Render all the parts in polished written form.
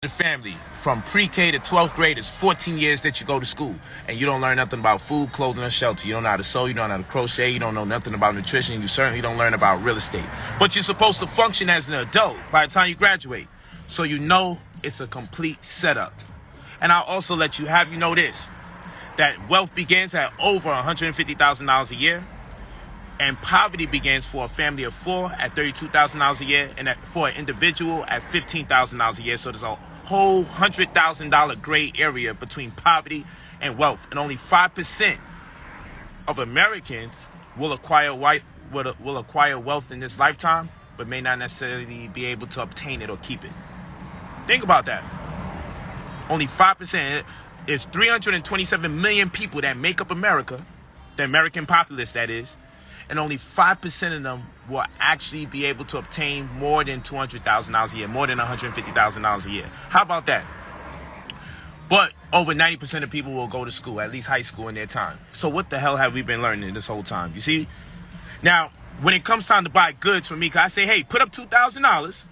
The family from pre-K to 12th grade is 14 years that you go to school and you don't learn nothing about food, clothing, or shelter. You don't know how to sew, you don't know how to crochet, you don't know nothing about nutrition, you certainly don't learn about real estate. But you're supposed to function as an adult by the time you graduate. So you know it's a complete setup. And I'll also let you know this, that wealth begins at over $150,000 a year, and poverty begins for a family of 4 at $32,000 a year, and for an individual at $15,000 a year. So there's a whole $100,000 gray area between poverty and wealth, and only 5% of Americans will acquire wealth in this lifetime, but may not necessarily be able to obtain it or keep it. Think about that. Only 5%. It's 327 million people that make up America, the American populace that is, and only 5% of them will actually be able to obtain more than $200,000 a year, more than $150,000 a year. How about that? But over 90% of people will go to school, at least high school in their time. So what the hell have we been learning this whole time? You see? Now, when it comes time to buy goods for me, I say, hey, put up $2,000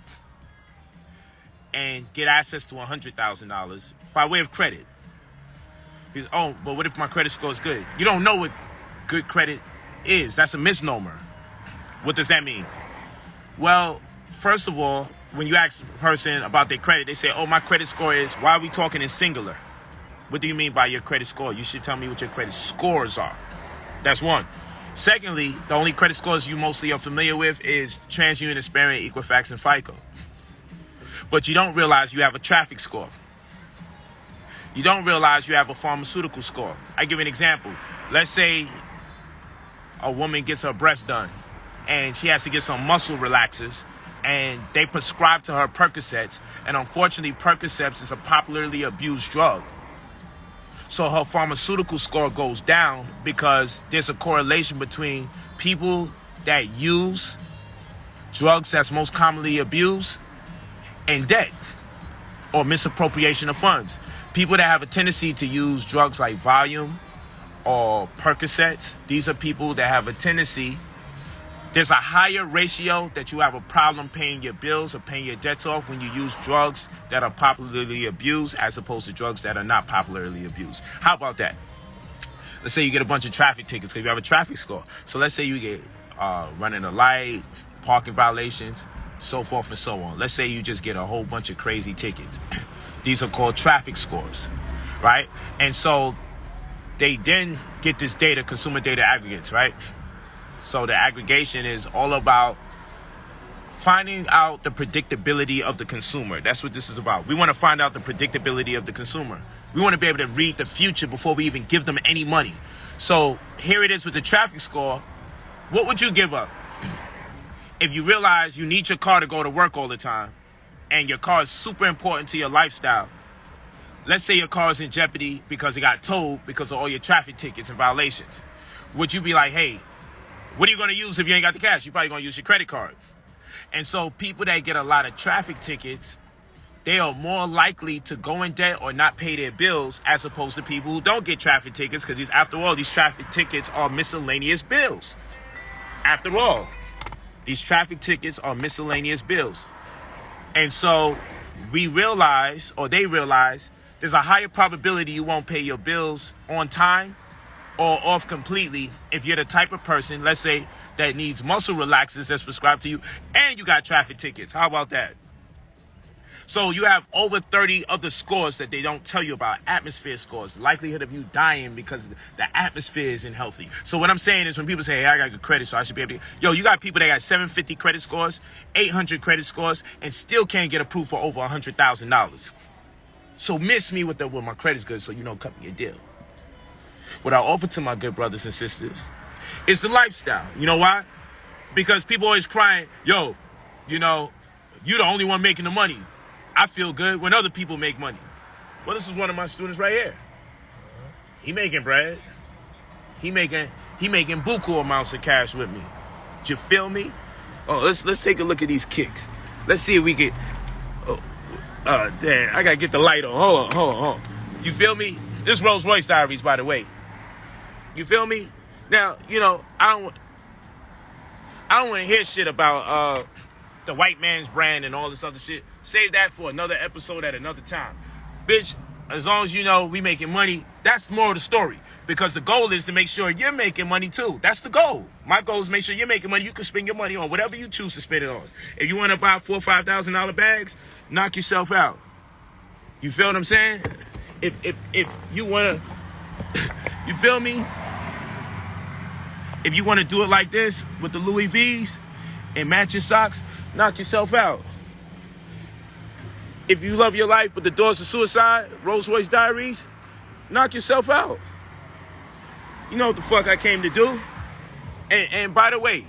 and get access to $100,000 by way of credit. Because, oh, but what if my credit score is good? You don't know what good credit is. That's a misnomer. What does that mean? Well, first of all, when you ask a person about their credit, they say, oh, my credit score is, why are we talking in singular? What do you mean by your credit score? You should tell me what your credit scores are. That's one. Secondly, the only credit scores you mostly are familiar with is TransUnion, Experian, Equifax, and FICO. But you don't realize you have a traffic score. You don't realize you have a pharmaceutical score. I give you an example. Let's say a woman gets her breast done and she has to get some muscle relaxers, and they prescribe to her Percocets, and unfortunately Percocets is a popularly abused drug. So her pharmaceutical score goes down because there's a correlation between people that use drugs that's most commonly abused and debt or misappropriation of funds. People that have a tendency to use drugs like Valium or Percocets, these are people that have a tendency. There's a higher ratio that you have a problem paying your bills or paying your debts off when you use drugs that are popularly abused as opposed to drugs that are not popularly abused. How about that? Let's say you get a bunch of traffic tickets because you have a traffic score. So let's say you get running a light, parking violations, so forth and so on. Let's say you just get a whole bunch of crazy tickets. These are called traffic scores, right? And so they then get this data, consumer data aggregates, right? So the aggregation is all about finding out the predictability of the consumer. That's what this is about. We want to find out the predictability of the consumer. We want to be able to read the future before we even give them any money. So here it is with the traffic score. What would you give up if you realize you need your car to go to work all the time and your car is super important to your lifestyle? Let's say your car is in jeopardy because it got towed because of all your traffic tickets and violations. Would you be like, hey, what are you going to use if you ain't got the cash? You're probably going to use your credit card. And so people that get a lot of traffic tickets, they are more likely to go in debt or not pay their bills as opposed to people who don't get traffic tickets, because after all, these traffic tickets are miscellaneous bills. After all, these traffic tickets are miscellaneous bills. And so we realize, or they realize, there's a higher probability you won't pay your bills on time or off completely if you're the type of person, let's say, that needs muscle relaxers that's prescribed to you and you got traffic tickets. How about that? So you have over 30 other scores that they don't tell you about. Atmosphere scores, the likelihood of you dying because the atmosphere isn't healthy. So what I'm saying is when people say, hey, I got good credit, so I should be able to... Yo, you got people that got 750 credit scores, 800 credit scores, and still can't get approved for over $100,000. So miss me with my credit's good, so cut me a deal. What I offer to my good brothers and sisters is the lifestyle. You know why? Because people always crying, yo, you the only one making the money. I feel good when other people make money. Well, this is one of my students right here. He making bread. He making buku amounts of cash with me. Do you feel me? Oh, let's take a look at these kicks. Let's see if we get... damn, I gotta get the light on. Hold on. You feel me? This Rolls Royce diaries, by the way. You feel me? Now, I don't want to hear shit about the white man's brand and all this other shit. Save that for another episode at another time. Bitch, as long as you know we making money, that's more of the story. Because the goal is to make sure you're making money too. That's the goal. My goal is to make sure you're making money. You can spend your money on whatever you choose to spend it on. If you want to buy $4,000 or $5,000 bags, knock yourself out. You feel what I'm saying? If you want to, you feel me? If you want to do it like this with the Louis V's and matching socks, knock yourself out. If you love your life with the doors of suicide, Rolls Royce diaries, knock yourself out. You know what the fuck I came to do? And by the way,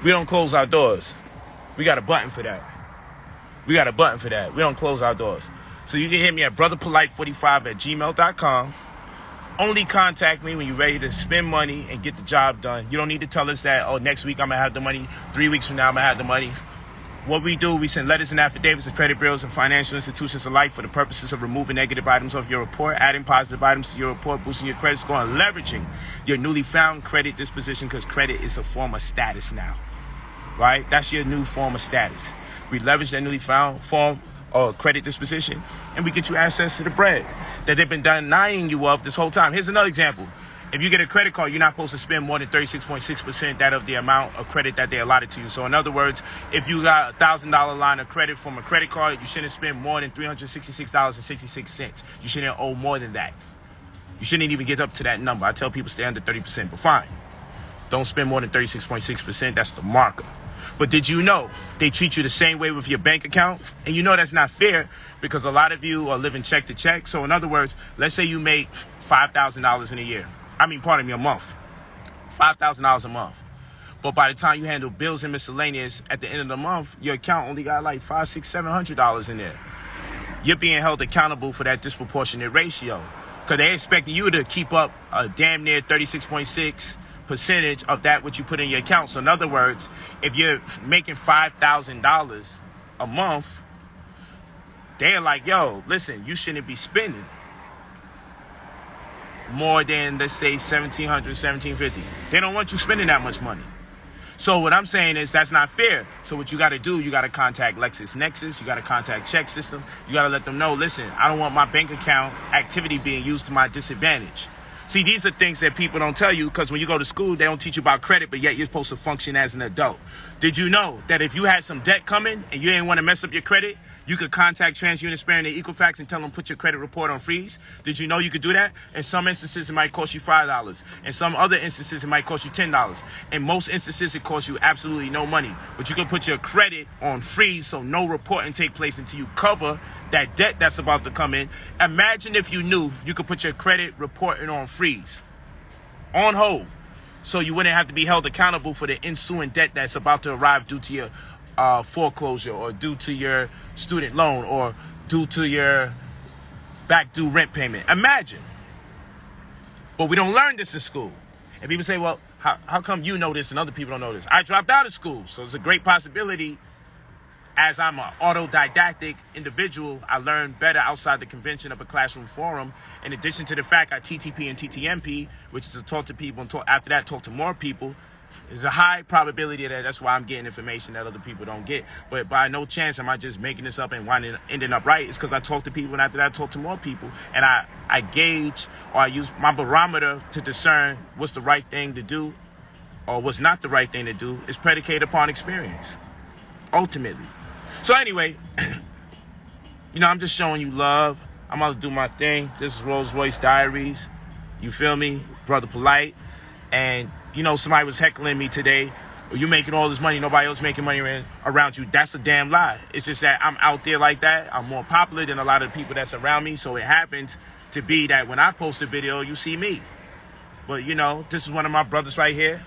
we don't close our doors. We got a button for that. We don't close our doors. So you can hit me at brotherpolite45@gmail.com. Only contact me when you're ready to spend money and get the job done. You don't need to tell us that, oh, next week I'm going to have the money. 3 weeks from now I'm going to have the money. What we do, we send letters and affidavits to credit bureaus and financial institutions alike for the purposes of removing negative items off your report, adding positive items to your report, boosting your credit score, and leveraging your newly found credit disposition, because credit is a form of status now, right? That's your new form of status. We leverage that newly found form or credit disposition, and we get you access to the bread that they've been denying you of this whole time. Here's another example. If you get a credit card, you're not supposed to spend more than 36.6% that of the amount of credit that they allotted to you. So in other words, if you got a $1,000 line of credit from a credit card, you shouldn't spend more than $366.66. You shouldn't owe more than that. You shouldn't even get up to that number. I tell people stay under 30%, but fine. Don't spend more than 36.6%. That's the marker. But did you know they treat you the same way with your bank account? And you know that's not fair, because a lot of you are living check to check. So in other words, let's say you make $5,000 in a year. A month. $5,000 a month. But by the time you handle bills and miscellaneous at the end of the month, your account only got like $500, $600, $700 in there. You're being held accountable for that disproportionate ratio, because they're expecting you to keep up a damn near 36.6% of that what you put in your account. So in other words, if you're making $5,000 a month, they're like, yo, listen, you shouldn't be spending more than, let's say, $1,700, $1,750. They don't want you spending that much money. So what I'm saying is that's not fair. So what you got to do, you got to contact LexisNexis. You got to contact Check System. You got to let them know, listen, I don't want my bank account activity being used to my disadvantage. See, these are things that people don't tell you, because when you go to school, they don't teach you about credit, but yet you're supposed to function as an adult. Did you know that if you had some debt coming and you didn't want to mess up your credit, you could contact TransUnion, Experian, and Equifax and tell them put your credit report on freeze? Did you know you could do that? In some instances, it might cost you $5. In some other instances, it might cost you $10. In most instances, it costs you absolutely no money. But you can put your credit on freeze so no reporting take place until you cover that debt that's about to come in. Imagine if you knew you could put your credit reporting on freeze, on hold, so you wouldn't have to be held accountable for the ensuing debt that's about to arrive due to your foreclosure, or due to your student loan, or due to your back due rent payment. Imagine. But we don't learn this in school. And people say, well, how come you know this and other people don't know this? I dropped out of school, so it's a great possibility. As I'm an autodidactic individual, I learn better outside the convention of a classroom forum. In addition to the fact I TTP and TTMP, which is to talk to people and after that talk to more people. There's a high probability that that's why I'm getting information that other people don't get. But by no chance am I just making this up and ending up right. It's because I talk to people, and after that I talk to more people. And I gauge, or I use my barometer to discern what's the right thing to do or what's not the right thing to do. Is predicated upon experience, ultimately. So anyway, I'm just showing you love. I'm about to do my thing. This is Rolls Royce Diaries. You feel me? Brother Polight. And, somebody was heckling me today. You making all this money, nobody else making money around you. That's a damn lie. It's just that I'm out there like that. I'm more popular than a lot of the people that's around me. So it happens to be that when I post a video, you see me. But, this is one of my brothers right here.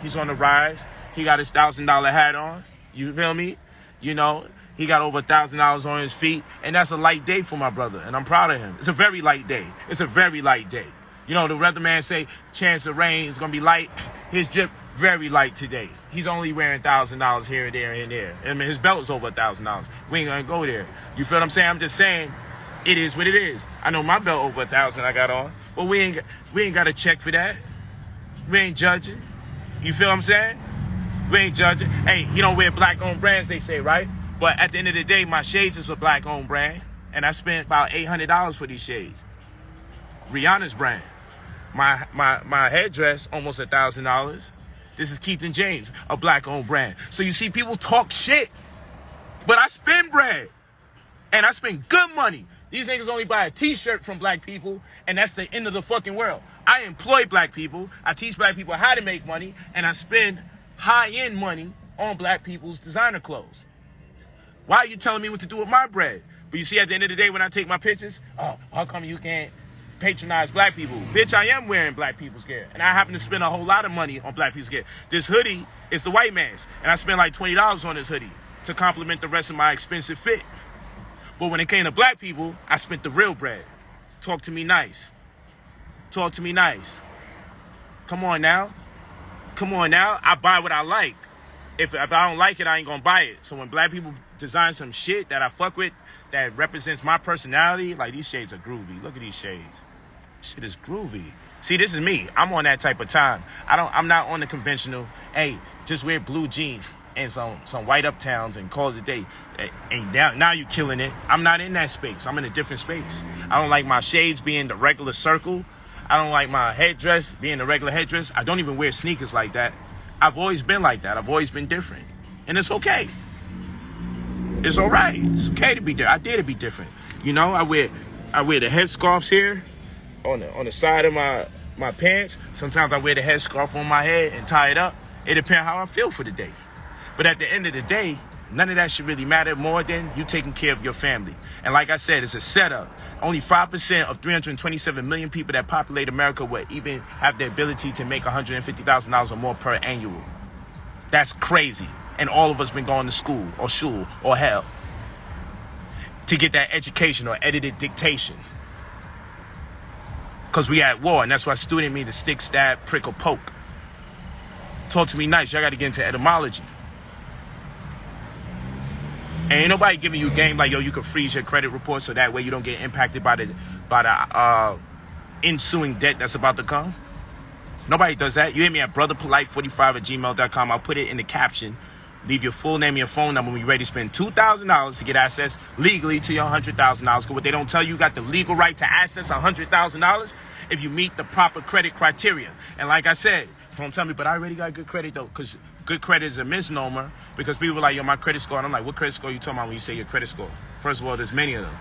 He's on the rise. He got his $1,000 hat on. You feel me? He got over $1,000 on his feet, and that's a light day for my brother, and I'm proud of him. It's a very light day. It's a very light day. The weatherman say chance of rain is gonna be light. His drip very light today. He's only wearing $1,000 here and there and there. I mean, his belt's over $1,000. We ain't gonna go there. You feel what I'm saying? I'm just saying, it is what it is. I know my belt over $1,000 I got on, but we ain't got to check for that. We ain't judging. You feel what I'm saying? We ain't judging. Hey, you don't wear black-owned brands, they say, right? But at the end of the day, my shades is a black-owned brand, and I spent about $800 for these shades. Rihanna's brand. My headdress, almost $1,000. This is Keith and James, a black-owned brand. So you see, people talk shit, but I spend bread, and I spend good money. These niggas only buy a t-shirt from black people, and that's the end of the fucking world. I employ black people, I teach black people how to make money, and I spend high-end money on black people's designer clothes. Why are you telling me what to do with my bread? But you see, at the end of the day, when I take my pictures, oh, how come you can't patronize black people? Bitch, I am wearing black people's gear, and I happen to spend a whole lot of money on black people's gear. This hoodie is the white man's, and I spent like $20 on this hoodie to complement the rest of my expensive fit. But when it came to black people, I spent the real bread. Talk to me nice. Talk to me nice. Come on now. Come on now. I buy what I like. If I don't like it, I ain't gonna buy it. So when black people design some shit that I fuck with, that represents my personality, like these shades are groovy. Look at these shades. Shit is groovy. See, this is me. I'm on that type of time. I'm not on the conventional, hey, just wear blue jeans and some white uptowns and call it a day. And now you killing it. I'm not in that space. I'm in a different space. I don't like my shades being the regular circle. I don't like my headdress being the regular headdress. I don't even wear sneakers like that. I've always been like that. I've always been different. And it's okay. It's all right. It's okay to be different. I dare to be different. You know, I wear the headscarves here on the side of my pants. Sometimes I wear the headscarf on my head and tie it up. It depends how I feel for the day. But at the end of the day, none of that should really matter more than you taking care of your family. And like I said, it's a setup. Only 5% of 327 million people that populate America would even have the ability to make $150,000 or more per annual. That's crazy. And all of us been going to school or shul or hell to get that education or edited dictation. Because we at war, and that's why student means the stick, stab, prick, or poke. Talk to me nice. Y'all got to get into etymology. And ain't nobody giving you game like, yo, you can freeze your credit report so that way you don't get impacted by the ensuing debt that's about to come. Nobody does that. You hit me at brotherpolite45@gmail.com. I'll put it in the caption. Leave your full name and your phone number when you're ready to spend $2,000 to get access legally to your $100,000. Because what they don't tell you, you got the legal right to access $100,000 if you meet the proper credit criteria. And like I said, don't tell me, but I already got good credit though, because good credit is a misnomer. Because people are like, yo, my credit score. And I'm like, what credit score are you talking about when you say your credit score? First of all, there's many of them.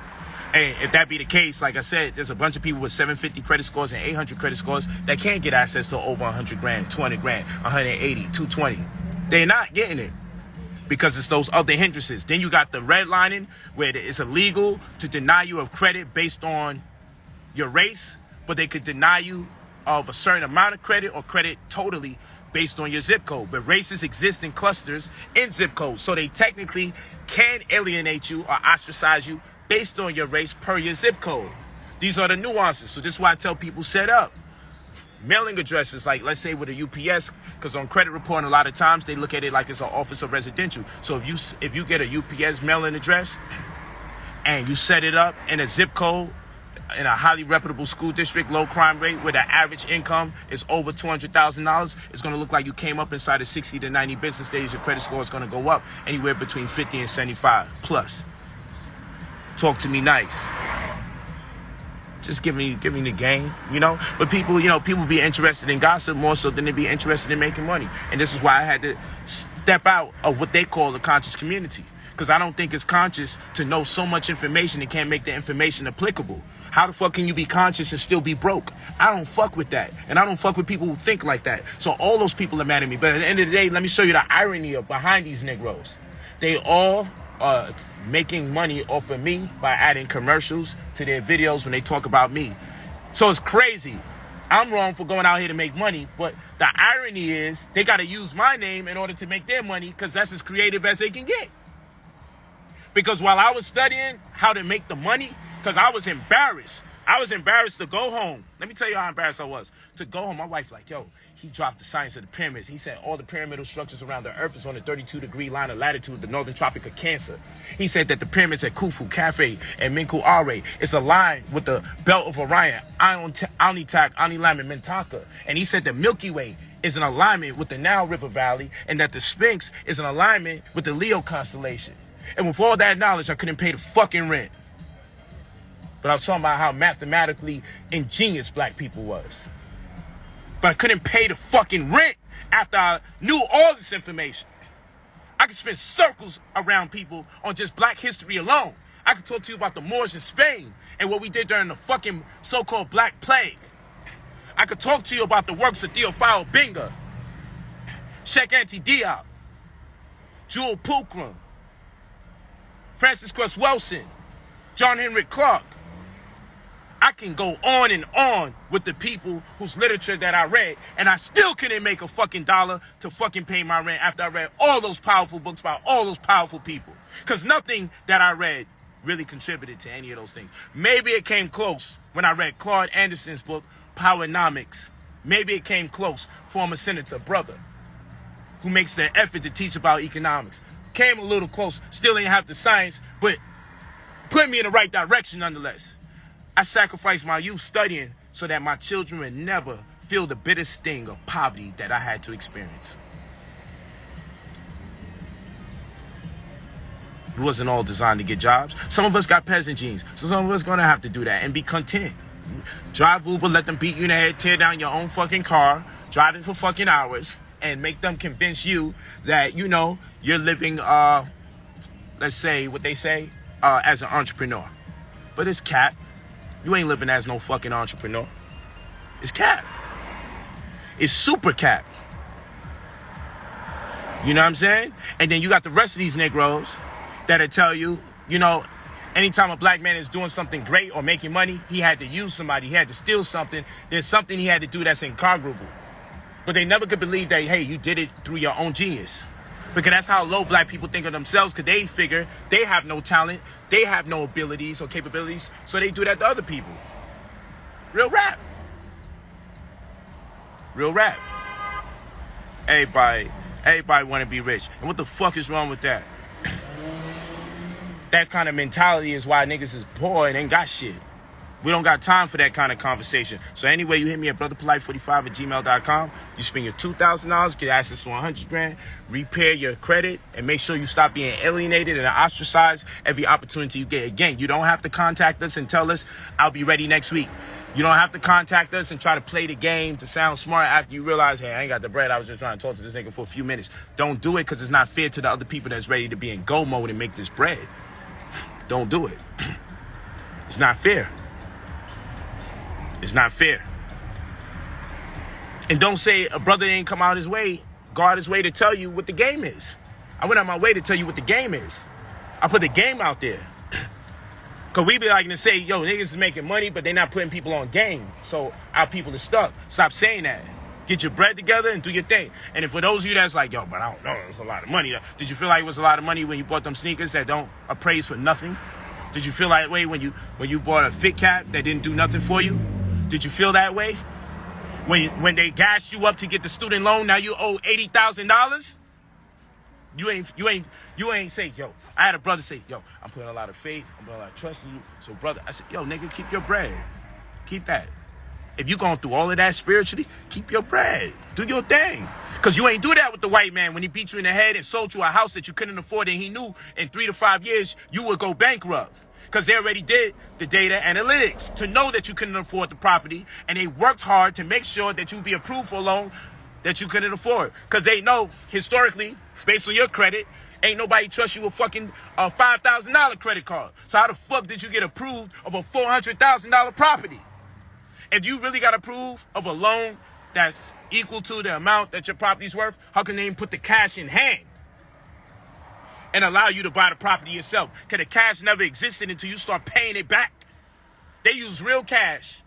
And if that be the case, like I said, there's a bunch of people with 750 credit scores and 800 credit scores that can't get access to over 100 grand, 200 grand, 180, 220. They're not getting it because it's those other hindrances. Then you got the redlining where it's illegal to deny you of credit based on your race, but they could deny you of a certain amount of credit or credit totally based on your zip code. But races exist in clusters in zip codes, so they technically can alienate you or ostracize you based on your race per your zip code. These are the nuances. So this is why I tell people set up mailing addresses, like let's say with a UPS, because on credit report a lot of times they look at it like it's an office of residential. So if you get a UPS mailing address and you set it up in a zip code in a highly reputable school district, low crime rate, where the average income is over $200,000, it's going to look like you came up inside of 60 to 90 business days. Your credit score is going to go up anywhere between 50 and 75 plus. Talk to me nice. Just give me the game, you know. But people be interested in gossip more so than they be interested in making money. And this is why I had to step out of what they call the conscious community. Because I don't think it's conscious to know so much information and can't make the information applicable. How the fuck can you be conscious and still be broke? I don't fuck with that. And I don't fuck with people who think like that. So all those people are mad at me. But at the end of the day, let me show you the irony of behind these Negroes. They all are making money off of me by adding commercials to their videos when they talk about me. So it's crazy. I'm wrong for going out here to make money, but the irony is they got to use my name in order to make their money because that's as creative as they can get. Because while I was studying how to make the money, because I was embarrassed to go home. Let me tell you how embarrassed I was. To go home, my wife like, yo, he dropped the science of the pyramids. He said all the pyramidal structures around the earth is on the 32-degree line of latitude, the northern tropic of Cancer. He said that the pyramids at Khufu, Cafe, and Menku Are is aligned with the belt of Orion, Anitak, Anilam, and Mintaka. And he said the Milky Way is in alignment with the Nile River Valley, and that the Sphinx is in alignment with the Leo constellation. And with all that knowledge, I couldn't pay the fucking rent. But I was talking about how mathematically ingenious black people was. But I couldn't pay the fucking rent after I knew all this information. I could spend circles around people on just black history alone. I could talk to you about the Moors in Spain and what we did during the fucking so-called Black Plague. I could talk to you about the works of Theophile Binga, Sheikh Anta Diop, Jewel Pookrum, Francis Cress Wilson, John Henry Clark. I can go on and on with the people whose literature that I read, and I still couldn't make a fucking dollar to fucking pay my rent after I read all those powerful books by all those powerful people. Because nothing that I read really contributed to any of those things. Maybe it came close when I read Claude Anderson's book, Powernomics. Maybe it came close, former Senator Brother, who makes the effort to teach about economics. Came a little close, still ain't have the science, but put me in the right direction nonetheless. I sacrificed my youth studying so that my children would never feel the bitter sting of poverty that I had to experience. It wasn't all designed to get jobs. Some of us got peasant genes, so some of us gonna have to do that and be content. Drive Uber, let them beat you in the head, tear down your own fucking car, drive it for fucking hours, and make them convince you that, you know, you're living, let's say, what they say, as an entrepreneur. But it's cap. You ain't living as no fucking entrepreneur. It's cap. It's super cap. You know what I'm saying? And then you got the rest of these Negroes that'll tell you, you know, anytime a black man is doing something great or making money, he had to use somebody, he had to steal something. There's something he had to do that's incongruable. But they never could believe that, hey, you did it through your own genius. Because that's how low black people think of themselves, because they figure they have no talent, they have no abilities or capabilities, so they do that to other people. Real rap. Real rap. Everybody want to be rich. And what the fuck is wrong with that? That kind of mentality is why niggas is poor and ain't got shit. We don't got time for that kind of conversation. So anyway, you hit me at brotherpolite45@gmail.com. You spend your $2,000, get access to 100 grand, repair your credit, and make sure you stop being alienated and ostracized every opportunity you get. Again, you don't have to contact us and tell us, I'll be ready next week. You don't have to contact us and try to play the game to sound smart after you realize, hey, I ain't got the bread. I was just trying to talk to this nigga for a few minutes. Don't do it, because it's not fair to the other people that's ready to be in go mode and make this bread. Don't do it. It's not fair. It's not fair. And don't say a brother ain't come out his way, go out his way to tell you what the game is. I went out my way to tell you what the game is. I put the game out there. Because we be like to say, yo, niggas is making money, but they're not putting people on game. So our people are stuck. Stop saying that. Get your bread together and do your thing. And if for those of you that's like, yo, but I don't know, it's a lot of money. Did you feel like it was a lot of money when you bought them sneakers that don't appraise for nothing? Did you feel that way when you bought a fit cap that didn't do nothing for you? Did you feel that way? When they gassed you up to get the student loan, now you owe $80,000? You ain't say, yo, I had a brother say, yo, I'm putting a lot of faith, I'm putting a lot of trust in you. So brother, I said, yo, nigga, keep your bread. Keep that. If you going through all of that spiritually, keep your bread. Do your thing. Because you ain't do that with the white man when he beat you in the head and sold you a house that you couldn't afford, and he knew in 3 to 5 years you would go bankrupt. Because they already did the data analytics to know that you couldn't afford the property, and they worked hard to make sure that you'd be approved for a loan that you couldn't afford. Because they know, historically, based on your credit, ain't nobody trust you with fucking a $5,000 credit card. So how the fuck did you get approved of a $400,000 property? If you really got approved of a loan that's equal to the amount that your property's worth, how can they even put the cash in hand and allow you to buy the property yourself? Because the cash never existed until you start paying it back. They use real cash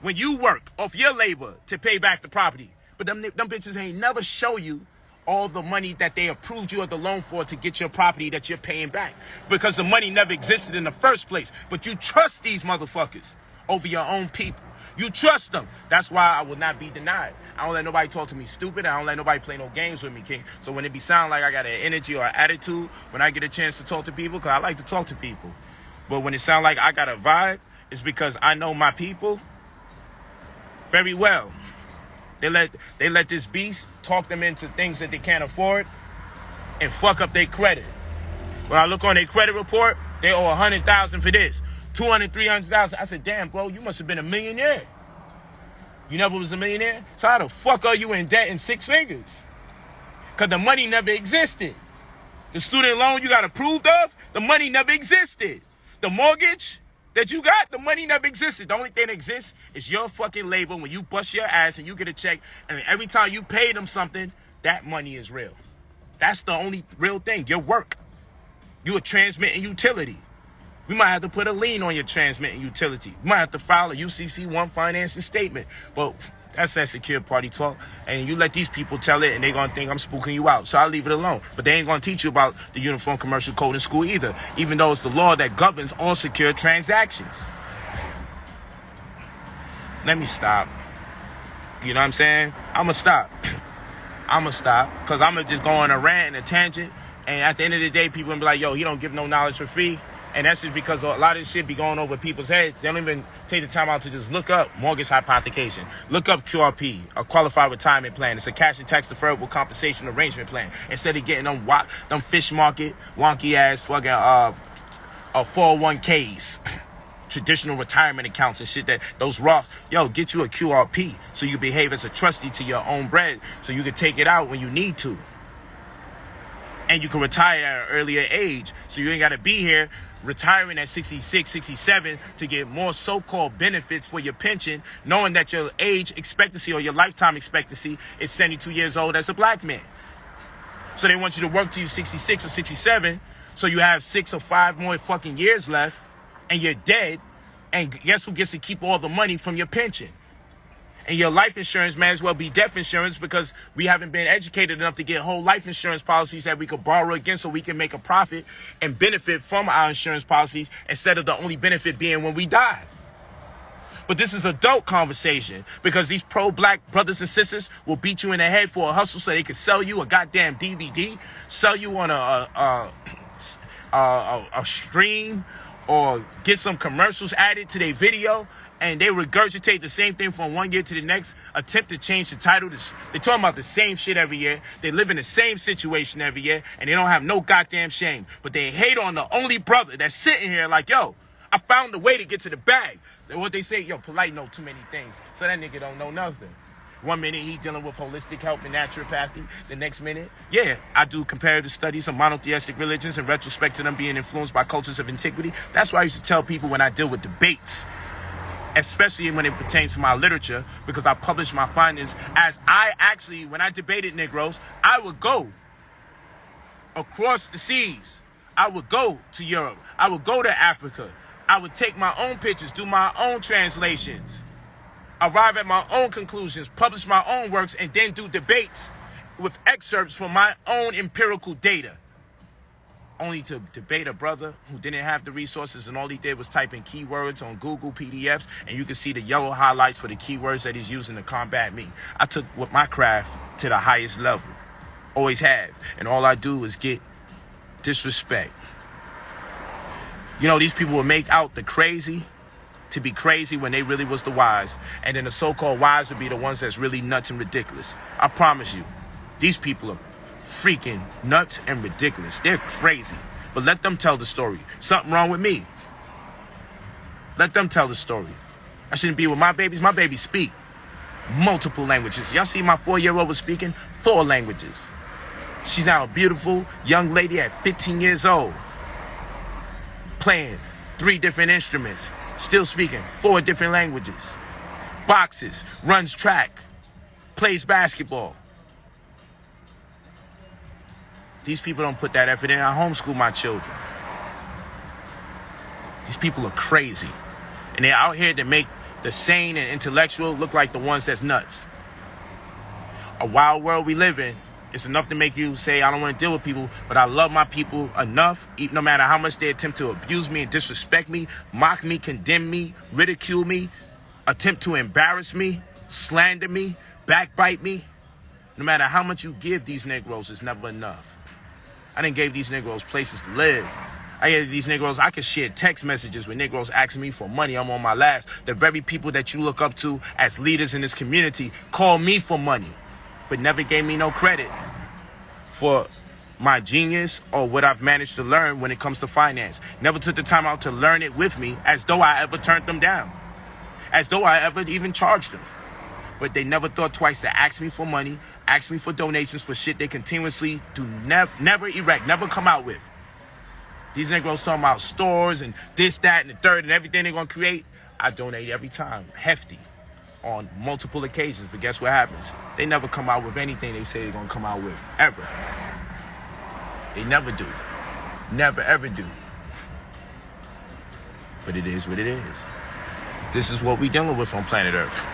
when you work off your labor to pay back the property. But them bitches ain't never show you all the money that they approved you of the loan for to get your property that you're paying back. Because the money never existed in the first place. But you trust these motherfuckers over your own people. You trust them. That's why I will not be denied. I don't let nobody talk to me stupid. I don't let nobody play no games with me, King. So when it be sound like I got an energy or an attitude, when I get a chance to talk to people, because I like to talk to people. But when it sound like I got a vibe, it's because I know my people very well. They let this beast talk them into things that they can't afford and fuck up their credit. When I look on their credit report, they owe $100,000 for this, $200,000, $300,000. I said, damn, bro, you must have been a millionaire. You never was a millionaire? So how the fuck are you in debt in six figures? Because the money never existed. The student loan you got approved of, the money never existed. The mortgage that you got, the money never existed. The only thing that exists is your fucking labor when you bust your ass and you get a check. And every time you pay them something, that money is real. That's the only real thing, your work. You a transmitting utility. We might have to put a lien on your transmitting utility. We might have to file a UCC-1 financing statement. But that's that secure party talk. And you let these people tell it and they're going to think I'm spooking you out. So I'll leave it alone. But they ain't going to teach you about the Uniform Commercial Code in school either, even though it's the law that governs all secure transactions. Let me stop. You know what I'm saying? I'm going to stop. I'm going to stop because I'm going to just go on a rant and a tangent. And at the end of the day, people going to be like, yo, he don't give no knowledge for free. And that's just because a lot of this shit be going over people's heads. They don't even take the time out to just look up mortgage hypothecation. Look up QRP, a qualified retirement plan. It's a cash and tax deferrable compensation arrangement plan. Instead of getting them fish market, wonky ass fucking 401ks, traditional retirement accounts and shit that those Roths, yo, get you a QRP so you behave as a trustee to your own bread so you can take it out when you need to. And you can retire at an earlier age so you ain't got to be here retiring at 66, 67 to get more so-called benefits for your pension, knowing that your age expectancy or your lifetime expectancy is 72 years old as a black man. So they want you to work till you're 66 or 67 so you have 6 or 5 more fucking years left and you're dead. And guess who gets to keep all the money from your pension? And your life insurance may as well be death insurance because we haven't been educated enough to get whole life insurance policies that we could borrow against so we can make a profit and benefit from our insurance policies instead of the only benefit being when we die. But this is adult conversation because these pro-black brothers and sisters will beat you in the head for a hustle so they can sell you a goddamn DVD, sell you on a stream, or get some commercials added to their video. And they regurgitate the same thing from one year to the next, attempt to change the title. They're talking about the same shit every year. They live in the same situation every year, and they don't have no goddamn shame. But they hate on the only brother that's sitting here like, yo, I found a way to get to the bag. And what they say, yo, Polight know too many things. So that nigga don't know nothing. 1 minute he dealing with holistic health and naturopathy. The next minute, yeah, I do comparative studies of monotheistic religions in retrospect to them being influenced by cultures of antiquity. That's why I used to tell people when I deal with debates, especially when it pertains to my literature, because I publish my findings as I actually, when I debated Negroes, I would go across the seas. I would go to Europe. I would go to Africa. I would take my own pictures, do my own translations, arrive at my own conclusions, publish my own works, and then do debates with excerpts from my own empirical data. Only to debate a brother who didn't have the resources and all he did was type in keywords on Google PDFs and you can see the yellow highlights for the keywords that he's using to combat me. I took with my craft to the highest level. Always have. And all I do is get disrespect. You know, these people will make out the crazy to be crazy when they really was the wise. And then the so-called wise would be the ones that's really nuts and ridiculous. I promise you, these people are freaking nuts and ridiculous. They're crazy. But let them tell the story. Something wrong with me. Let them tell the story. I shouldn't be with my babies. My babies speak multiple languages. Y'all see my 4-year-old was speaking 4 languages. She's now a beautiful young lady at 15 years old, playing 3 different instruments, still speaking 4 different languages, boxes, runs track, plays basketball. These people don't put that effort in. I homeschool my children. These people are crazy. And they're out here to make the sane and intellectual look like the ones that's nuts. A wild world we live in is enough to make you say, I don't want to deal with people, but I love my people enough, no matter how much they attempt to abuse me and disrespect me, mock me, condemn me, ridicule me, attempt to embarrass me, slander me, backbite me. No matter how much you give these Negroes, it's never enough. I done gave these Negroes places to live. I hear these Negroes, I can share text messages with Negroes asking me for money. I'm on my last. The very people that you look up to as leaders in this community call me for money, but never gave me no credit for my genius or what I've managed to learn when it comes to finance. Never took the time out to learn it with me, as though I ever turned them down, as though I ever even charged them. But they never thought twice to ask me for money, ask me for donations for shit they continuously do never erect, never come out with. These Negroes talking about stores and this, that, and the third, and everything they're going to create. I donate every time, hefty, on multiple occasions. But guess what happens? They never come out with anything they say they're going to come out with, ever. They never do. Never, ever do. But it is what it is. This is what we dealing with on planet Earth.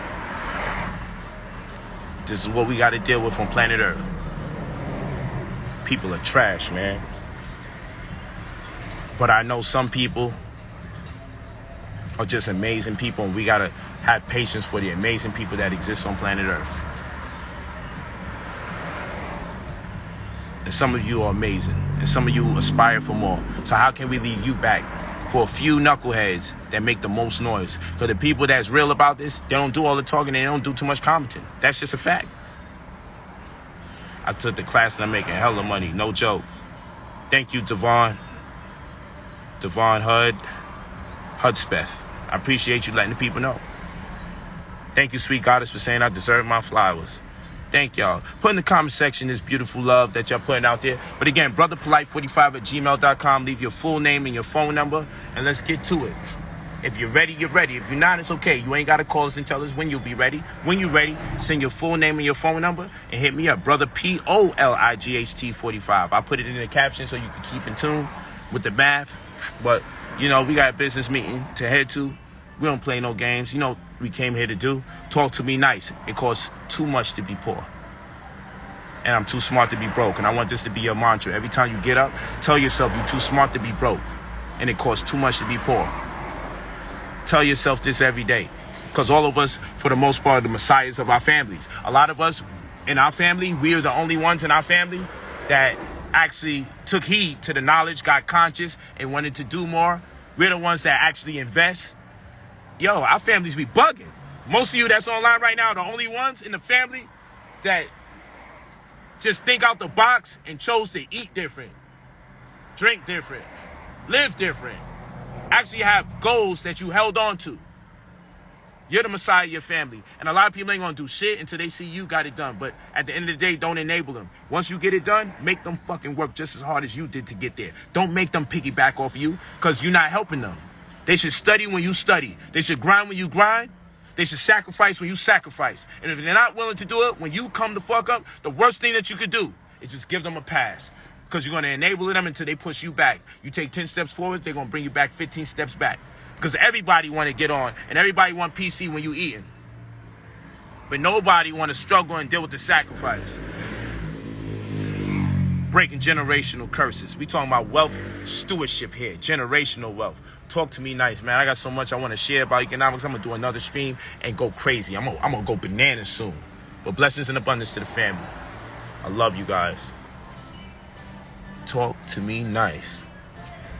This is what we got to deal with on planet Earth. People are trash, man. But I know some people are just amazing people, and we got to have patience for the amazing people that exist on planet Earth. And some of you are amazing, and some of you aspire for more. So how can we leave you back for a few knuckleheads that make the most noise? Because the people that's real about this, they don't do all the talking, and they don't do too much commenting. That's just a fact. I took the class and I'm making hella money, no joke. Thank you, Devon Hudspeth. I appreciate you letting the people know. Thank you, sweet goddess, for saying I deserve my flowers. Thank y'all. Put in the comment section this beautiful love that y'all putting out there. But again, brotherpolite45@gmail.com. Leave your full name and your phone number, and let's get to it. If you're ready, you're ready. If you're not, it's okay. You ain't got to call us and tell us when you'll be ready. When you're ready, send your full name and your phone number and hit me up. Brother POLIGHT45. I put it in the caption so you can keep in tune with the math. But, you know, we got a business meeting to head to. We don't play no games. You know we came here to do? Talk to me nice. It costs too much to be poor. And I'm too smart to be broke. And I want this to be your mantra. Every time you get up, tell yourself you're too smart to be broke. And it costs too much to be poor. Tell yourself this every day. Because all of us, for the most part, are the messiahs of our families. A lot of us in our family, we are the only ones in our family that actually took heed to the knowledge, got conscious, and wanted to do more. We're the ones that actually invest. Yo, our families be bugging. Most of you that's online right now are the only ones in the family that just think out the box and chose to eat different, drink different, live different, actually have goals that you held on to. You're the messiah of your family. And a lot of people ain't going to do shit until they see you got it done. But at the end of the day, don't enable them. Once you get it done, make them fucking work just as hard as you did to get there. Don't make them piggyback off you, because you're not helping them. They should study when you study. They should grind when you grind. They should sacrifice when you sacrifice. And if they're not willing to do it, when you come the fuck up, the worst thing that you could do is just give them a pass. Because you're going to enable them until they push you back. You take 10 steps forward, they're going to bring you back 15 steps back. Because everybody want to get on, and everybody want PC when you eating. But nobody want to struggle and deal with the sacrifice. Breaking generational curses. We talking about wealth stewardship here. Generational wealth. Talk to me nice, man. I got so much I want to share about economics. I'm going to do another stream and go crazy. I'm going to go bananas soon. But blessings and abundance to the family. I love you guys. Talk to me nice.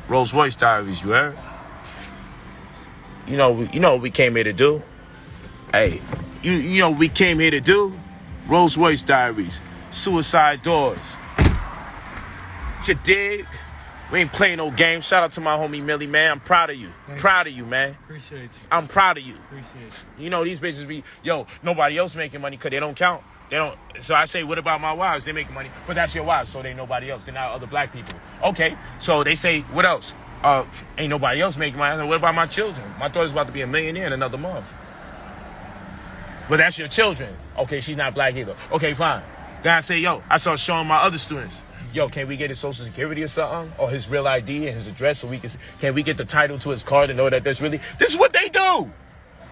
Rolls Royce diaries, you heard? You know what we came here to do? Hey, you know what we came here to do? Rolls Royce diaries. Suicide doors. You dig? We ain't playing no games. Shout out to my homie Millie, man. I'm proud of you. Proud of you, man. Appreciate you. I'm proud of you. Appreciate you. You know, these bitches be, nobody else making money because they don't count. They don't. So I say, what about my wives? They making money. But that's your wives, so they nobody else. They're not other black people. Okay, so they say, what else? Ain't nobody else making money. What about my children? My daughter's about to be a millionaire in another month. But that's your children. Okay, she's not black either. Okay, fine. Then I say, I start showing my other students. Can we get his social security or something? Or his real ID and his address so can we get the title to his car to know that this is what they do.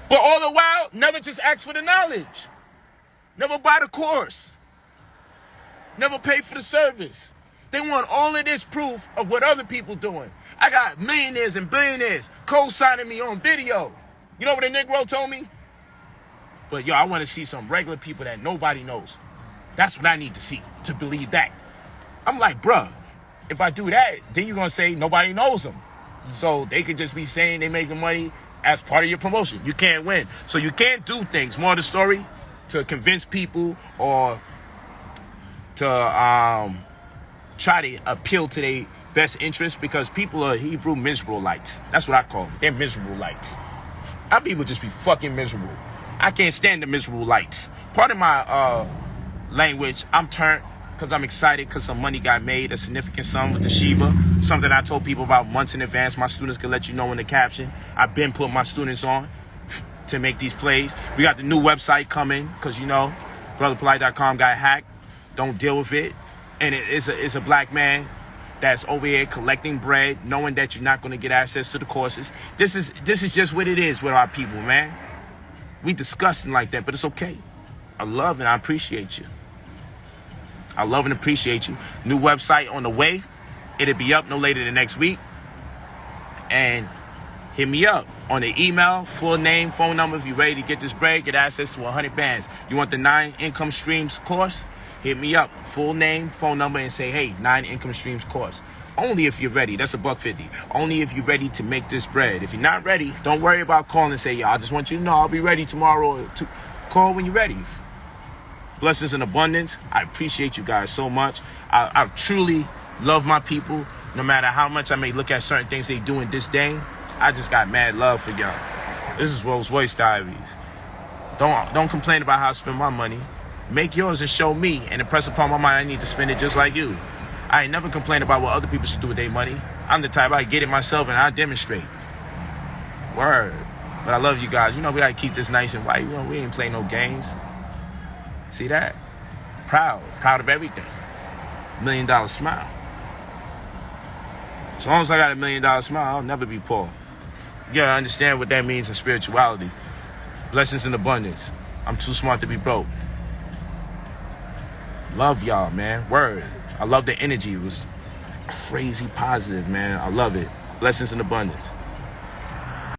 But all the while, never just ask for the knowledge. Never buy the course. Never pay for the service. They want all of this proof of what other people doing. I got millionaires and billionaires co-signing me on video. You know what a Negro told me? But I want to see some regular people that nobody knows. That's what I need to see to believe that. I'm like, bruh, if I do that, then you're going to say nobody knows them. So they could just be saying they making money as part of your promotion. You can't win. So you can't do things, more of the story, to convince people or to try to appeal to their best interest, because people are Hebrew miserable lights. That's what I call them. They're miserable lights. Our people just be fucking miserable. I can't stand the miserable lights. Part of my language, I'm turned because I'm excited because some money got made, a significant sum with the Shiva, something I told people about months in advance. My students can let you know in the caption. I've been putting my students on to make these plays. We got the new website coming because, you know, brotherpolight.com got hacked. Don't deal with it. And it's a black man that's over here collecting bread, knowing that you're not going to get access to the courses. This is just what it is with our people, man. We disgusting like that, but it's okay. I love and I appreciate you. I love and appreciate you. New website on the way. It'll be up no later than next week. And hit me up on the email, full name, phone number. If you're ready to get this bread, get access to 100 bands. You want the 9 income streams course? Hit me up, full name, phone number, and say, hey, 9 income streams course. Only if you're ready. That's $150. Only if you're ready to make this bread. If you're not ready, don't worry about calling and say, yeah, I just want you to know I'll be ready tomorrow. Call when you're ready. Blessings in abundance. I appreciate you guys so much. I truly love my people. No matter how much I may look at certain things they do in this day, I just got mad love for y'all. This is Rolls Royce Diaries. Don't complain about how I spend my money. Make yours and show me, and impress upon my mind I need to spend it just like you. I ain't never complain about what other people should do with their money. I'm the type, I get it myself and I demonstrate. Word. But I love you guys. You know we gotta keep this nice and white. We ain't play no games. See that? Proud of everything. $1 million smile. As long as I got $1 million smile, I'll never be poor. You gotta understand what that means in spirituality. Blessings in abundance. I'm too smart to be broke. Love y'all, man. Word. I love the energy. It was crazy positive, man. I love it. Blessings in abundance.